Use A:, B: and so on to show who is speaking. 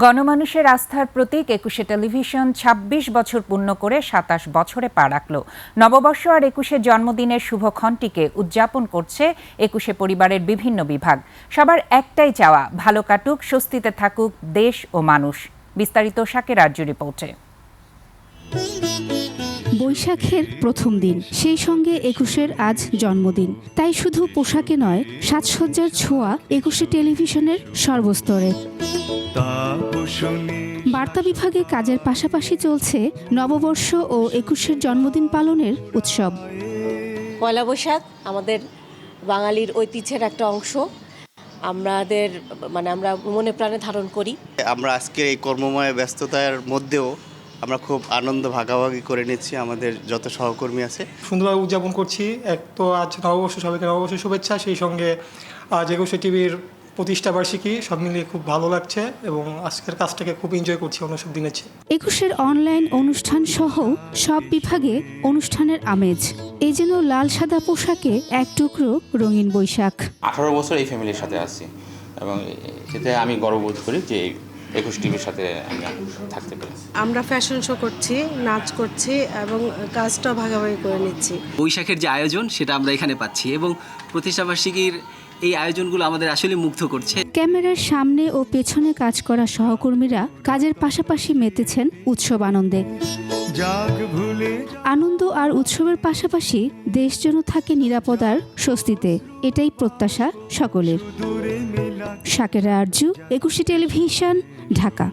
A: গণমানুষের আস্থার প্রতীক ২১শে টেলিভিশন ২৬ বছর পূর্ণ করে ২৭ বছরে পা রাখল। নববর্ষ আর ২১শে জন্মদিনের শুভক্ষণটিকে উদযাপন করছে ২১শে পরিবারের বিভিন্ন বিভাগ। সবার একটাই চাওয়া, ভালো কাটুক, স্বস্তিতে থাকুক দেশ ও মানুষ। বিস্তারিত শাকের আরজু রিপোর্টে।
B: বৈশাখের প্রথম দিন, সেই সঙ্গে ২১এর আজ জন্মদিন। তাই শুধু পোশাকে নয়, সাজসজ্জার ছোঁয়া ২১শে টেলিভিশনের সর্বস্তরে। বার্তা বিভাগে কাজের পাশাপাশি চলছে নববর্ষ ও ২১এর জন্মদিন পালনের উৎসব।
C: পয়লা বৈশাখ আমাদের বাঙালির ঐতিহ্যের একটা অংশ। আমরা মনে প্রাণে ধারণ করি।
D: আমরা আজকের এই কর্মময় ব্যস্ততার মধ্যেও আমরা খুব আনন্দ ভাগাভাগি করে নিচ্ছি। আমাদের যত সহকর্মী আছে
E: সুন্দরভাবে উদযাপন করছি। এক তো আজ নববর্ষ, সবাইকে নববর্ষের শুভেচ্ছা। সেই সঙ্গে আজ ২১শে টিভির প্রতিষ্ঠা বার্ষিকী, সব মিলিয়ে খুব ভালো লাগছে এবং আজকের কাজটাকে খুব এনজয় করছি অন্য সব দিনের চেয়ে।
B: ২১এর অনলাইন অনুষ্ঠান সহ সব বিভাগে অনুষ্ঠানের আমেজ। এই যেন লাল সাদা পোশাকে এক টুকরো রঙিন বৈশাখ।
F: 18 বছর এই ফ্যামিলির সাথে আছি এবং এতে আমি গর্ববোধ করি যে ২১ টিভির সাথে আমি থাকতে পেরেছি।
G: আমরা ফ্যাশন শো করছি, নাচ করছি এবং কাজটা ভাগাভাগি করে নিচ্ছি।
H: বৈশাখের যে আয়োজন সেটা আমরা এখানে পাচ্ছি এবং প্রতিষ্ঠাবার্ষিকীর এই আয়োজনগুলো আমাদের আসলে মুগ্ধ করছে।
B: ক্যামেরার সামনে ও পেছনে কাজ করা সহকর্মীরা কাজের পাশাপাশি মেতেছেন উৎসব আনন্দে। আনন্দ আর উৎসবের পাশাপাশি দেশ যেন থাকে নিরাপদ আর স্বস্তিতে, এটাই প্রত্যাশা সকলের। শাকেরা আরজু, ২১শে টেলিভিশন, ঢাকা।